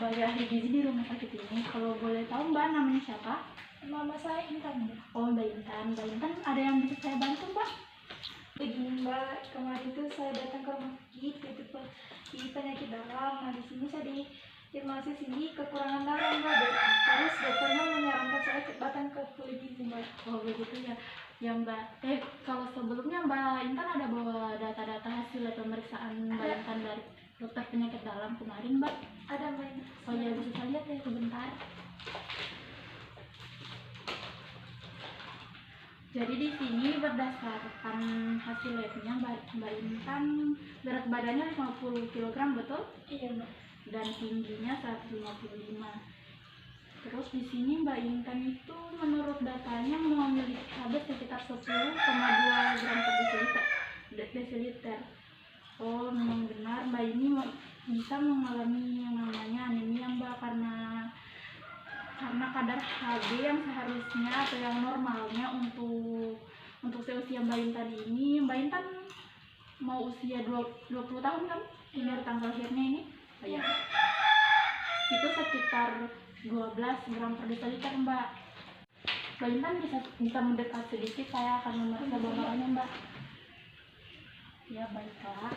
sebagai ahli gizi di rumah sakit ini. Kalau boleh tahu Mbak namanya siapa? Nama saya Intan. Oh Mbak Intan. Mbak Intan ada yang bisa saya bantu Mbak? Begini Mbak, kemarin tuh saya datang ke rumah sakit itu di penyakit dalam. Nah di sini saya diagnosis ini kekurangan darah Mbak. Terus dokternya menyarankan saya datang ke ahli gizi Mbak. Oh begitu ya. Ya Mbak. Kalau sebelumnya Mbak Intan ada bawa data-data hasil pemeriksaan Mbak Intan dari dokter penyakit dalam kemarin Mbak? Ada Mbak. Oh ya bisa saya lihat ya sebentar. Jadi di sini berdasarkan hasil labnya Mbak Intan berat badannya 50 kg betul? Iya Mbak. Dan tingginya 155. Terus di sini Mbak Intan itu menurut datanya memiliki habis sekitar 10,2 gram per desiliter. Oh memang benar Mbak ini bisa mengalami yang namanya anemia Mbak karena kadar Hb yang seharusnya atau yang normalnya untuk seusia Mbak Intan ini. Mbak Intan mau usia 20 tahun kan? Ini tanggal lahirnya ini. Oh, ya. Itu sekitar 12 gram per desiliter Mbak. Mbak Intan bisa mendekat sedikit, saya akan memeriksa bawaannya Mbak. Ya baiklah.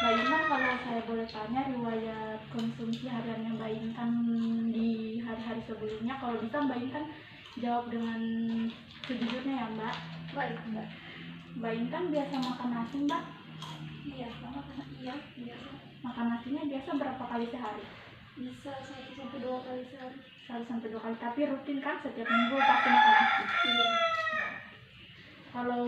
Mbak Intan kalau saya boleh tanya riwayat konsumsi hariannya Mbak Intan di hari-hari sebelumnya, kalau bisa Mbak Intan jawab dengan sejujurnya ya Mbak. Baik Mbak. Mbak Intan biasa makan nasi Mbak? Iya biasa. Makan nasinya biasa berapa kali sehari? Bisa 1-2 kali sehari. 1-2 kali, tapi rutin kan setiap minggu pasti makan nasi? Iya. Kalau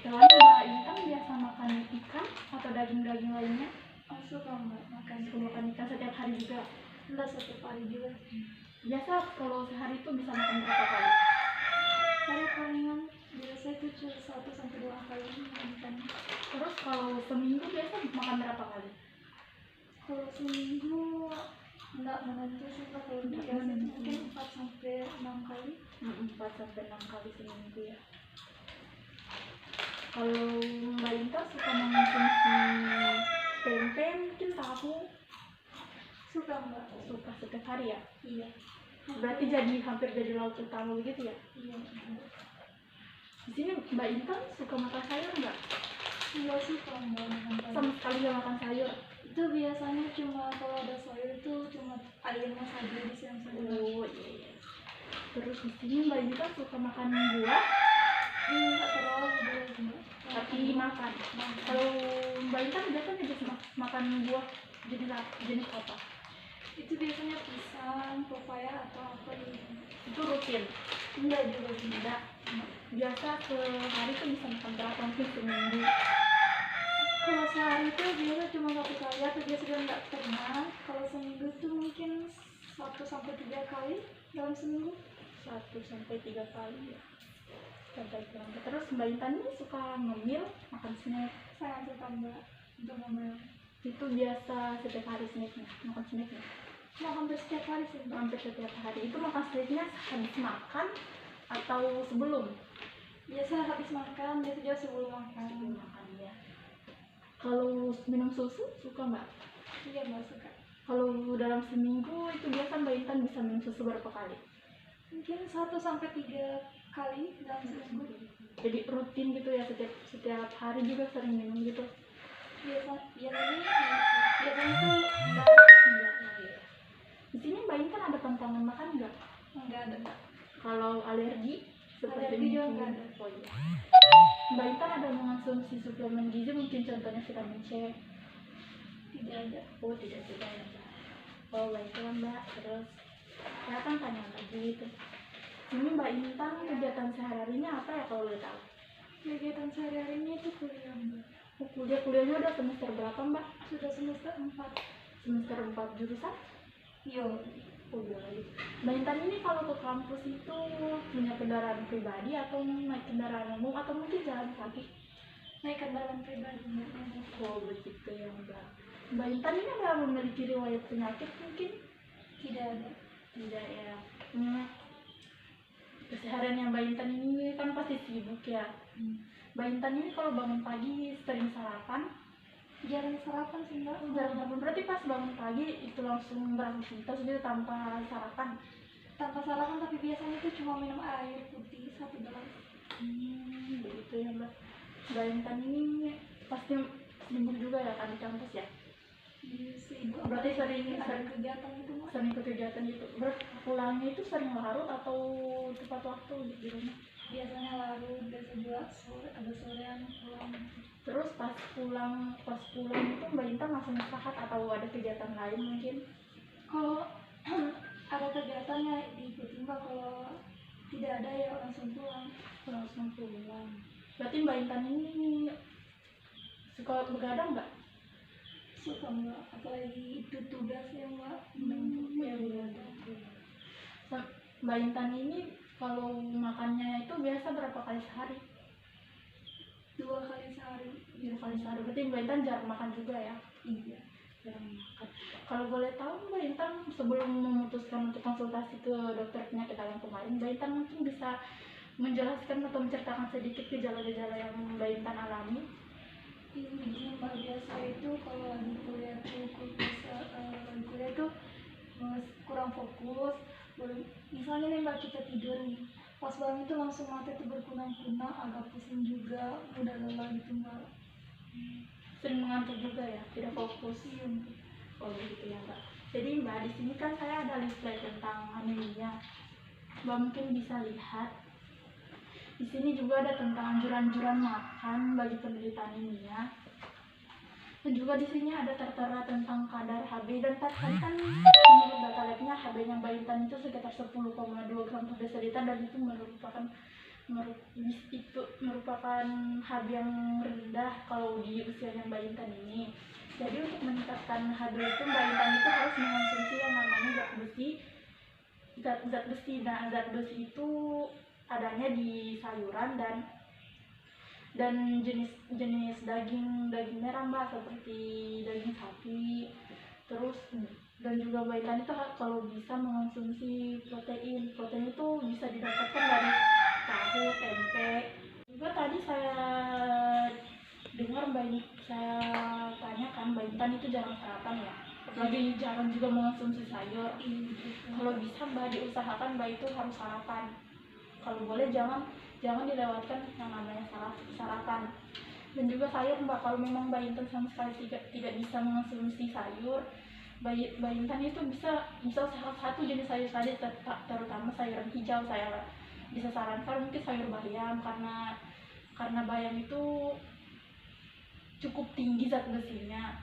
hewan Mbak Intan biasa makan ikan atau daging-daging lainnya? Oh, suka Mbak Makan ikan setiap hari juga? Enggak setiap hari juga. Biasa kalau sehari itu bisa makan berapa kali? Saya palingan biasa itu cuma 1-2 kali makan. Terus kalau seminggu biasa makan berapa kali? Kalau seminggu enggak menentu sih Pak, kalau biasa mungkin 4-6 kali. 4-6 kali seminggu ya. Kalau Mbak Intan suka mengonsumsi tempe, mungkin tahu? Suka Mbak. Suka setiap hari ya? Iya. Berarti hampir jadi lauk utama begitu ya? Iya. Di sini Mbak Intan suka makan sayur nggak? Enggak suka Mbak makan sayur. Sama sekali nggak makan sayur? Itu biasanya cuma kalau ada sayur itu cuma airnya saja di siang-siang. Oh iya. Terus di sini Mbak Intan suka makan buah? Enggak terlalu buah Mbak. Tapi makan. Kalau Mbak Intan biasanya bisa makan buah jenis apa? Itu biasanya pisang, pepaya atau apa gitu. Itu rutin? Enggak juga sih. Enggak. Biasa sehari tuh bisa makan berapa mungkin seminggu? Kalau sehari itu biasa cuma 1 kali atau biasa juga enggak pernah. Kalau seminggu tuh mungkin 1-3 kali dalam seminggu. 1-3 kali ya. Terus Mbak Intan ini suka ngemil, makan snack? Saya suka Mbak untuk ngemil. Itu biasa setiap hari snacknya, makan snacknya? Hampir setiap hari sih Mbak. Hampir setiap hari. Itu makan snacknya habis makan atau sebelum? Biasa habis makan, biasa juga sebelum makan. Sebelum makan ya. Kalau minum susu suka Mbak? Iya Mbak suka. Kalau dalam seminggu itu biasa Mbak Intan bisa minum susu berapa kali? Mungkin 1-3 kali dalam seminggu. Jadi rutin gitu ya, setiap hari juga sering minum gitu? Biasanya tuh enggak. Ya. Di sini Mbak Intan ada pantangan makan nggak? Enggak ada Mbak. Kalau alergi? Alergi juga enggak ada. Oh iya. Mbak Intan ada mengonsumsi suplemen gizi mungkin contohnya vitamin C? Tidak ada. Oh tidak ya Mbak. Oh baiklah Mbak. Terus saya akan tanya lagi gitu. Ini Mbak Intan kegiatan sehari-harinya apa ya kalau boleh tahu? Kegiatan sehari-harinya itu kuliah Mbak. Kuliahnya udah semester berapa Mbak? Sudah semester 4. Semester 4 jurusan? Iya. Oh iya. Mbak Intan ini kalau ke kampus itu punya kendaraan pribadi atau naik kendaraan umum atau mungkin jalan kaki? Naik kendaraan pribadi Mbak. Oh begitu ya Mbak. Mbak Intan ini ada memiliki riwayat penyakit mungkin? Tidak ada. Tidak ya. Kesehariannya Mbak Intan ini kan pasti sibuk ya. Mbak Intan ini kalau bangun pagi sering sarapan jarang sarapan sih mbak. Jarang sarapan, berarti pas bangun pagi itu langsung beraktivitas gitu tanpa sarapan? Tanpa sarapan, tapi biasanya itu cuma minum air putih 1 gelas. Begitu ya mbak. Mbak Intan ini pasti sibuk juga ya kan di kampus ya? Sibuk. Berarti sering kegiatan itu mbak. sering ikut kegiatan gitu. Berarti pulangnya itu sering larut atau tepat waktu di rumah? Biasanya larut, biasa juga sore, ada sorean pulang. Terus pas pulang itu Mbak Intan langsung istirahat atau ada kegiatan lain mungkin? Kalau ada kegiatannya diikutin mbak, kalau tidak ada ya langsung pulang. Langsung pulang. Berarti Mbak Intan ini suka begadang nggak? Suka mbak, apalagi itu tugas ya mbak. Ya begadang. Mbak Intan ini kalau makannya itu biasa berapa kali sehari? 2 kali sehari. 2 kali sehari. Berarti Mbak Intan jarang makan juga ya? Iya. Jarang makan. Kalau boleh tahu Mbak Intan sebelum memutuskan untuk konsultasi ke dokter penyakit dalam kemarin, Mbak Intan mungkin bisa menjelaskan atau menceritakan sedikit gejala-gejala yang Mbak Intan alami? Begini mbak, biasa itu kalau lagi kuliah tuh kurang fokus. Misalnya nih mbak, kita tidur nih, pas bangun itu langsung mata itu berkunang-kunang, agak pusing juga, mudah lelah gitu mbak. Sering mengantuk juga ya, tidak fokus. Iya. Oh gitu ya Mbak. Jadi Mbak, di sini kan saya ada leaflet tentang anemia. Mbak mungkin bisa lihat. Di sini juga ada tentang anjuran-anjuran makan bagi penderita anemia. Dan juga di sini ada tertera tentang kadar Hb, dan tadi kan menurut data labnya Hb-nya Mbak Intan itu sekitar 10,2 gram per desiliter, dan itu merupakan Hb yang rendah kalau di usianya Mbak Intan ini. Jadi untuk meningkatkan Hb itu Mbak Intan itu harus mengonsumsi yang namanya zat besi. Nah, zat besi itu adanya di sayuran dan jenis daging merah mbak, seperti daging sapi. Terus dan juga Mbak Intan itu kalau bisa mengonsumsi protein itu bisa didapatkan dari tahu, tempe. Juga tadi saya dengar saya tanyakan Mbak Intan itu jarang sarapan ya, apalagi jarang juga mengonsumsi sayur. Kalau bisa Mbak diusahakan Mbak itu harus sarapan. Kalau boleh jangan dilewatkan yang namanya sarapan. Dan juga sayur Mbak, kalau memang Mbak Intan sama sekali tidak bisa mengonsumsi sayur, Mbak Intan itu bisa satu jenis sayur saja, terutama sayuran hijau. Saya bisa sarankan mungkin sayur bayam, karena bayam itu cukup tinggi zat besinya.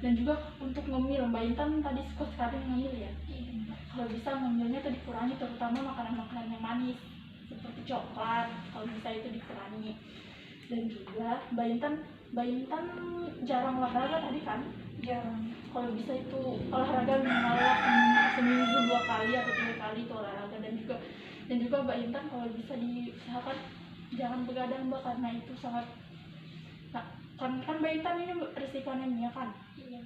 Dan juga untuk ngemil, Mbak Intan tadi suka sekali ngemil ya. Kalau bisa ngemilnya itu dikurangi, terutama makanan-makanan yang manis seperti coklat, kalau bisa itu dikurangi. Dan juga Mbak Intan jarang olahraga tadi kan? Jarang. Kalau bisa itu olahraga minimal seminggu 2 kali atau 3 kali itu olahraga. Dan juga Mbak Intan kalau bisa diusahakan jangan begadang Mbak, karena itu sangat kan Mbak Intan ini risiko anemia kan? Iya.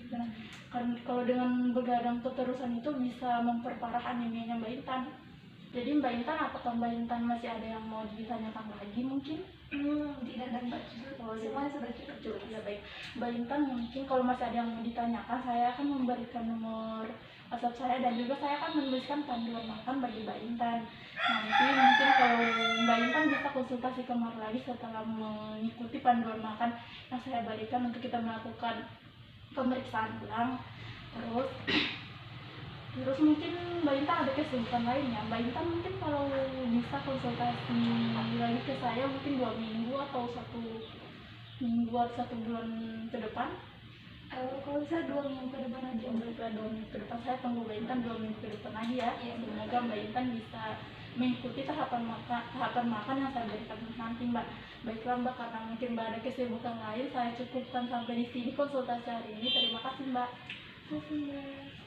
Kan kalau dengan begadang keterusan itu bisa memperparah anemianya Mbak Intan. Jadi Mbak Intan, apakah Mbak Intan masih ada yang mau ditanyakan lagi mungkin? Tidak ada mbak, semuanya sudah cukup. Ya baik, Mbak Intan mungkin kalau masih ada yang mau ditanyakan, saya akan memberikan nomor WhatsApp saya, dan juga saya akan menuliskan panduan makan bagi Mbak Intan. Nanti mungkin kalau Mbak Intan bisa konsultasi kemari lagi setelah mengikuti panduan makan yang saya berikan untuk kita melakukan pemeriksaan ulang. Terus mungkin Mbak Intan ada kesibukan lainnya. Mbak Intan mungkin kalau bisa konsultasi lagi ke saya mungkin 2 minggu atau 1 minggu atau 1 bulan ke depan. Kalau bisa 2 minggu ke depan aja. 2 minggu ke depan saya tunggu Mbak Intan 2 minggu ke depan lagi ya. Semoga Mbak Intan bisa mengikuti tahapan makan yang saya berikan nanti Mbak. Baiklah Mbak, karena mungkin Mbak ada kesibukan lain, saya cukupkan sampai di sini konsultasi hari ini. Terima kasih Mbak. Terima kasih Mbak.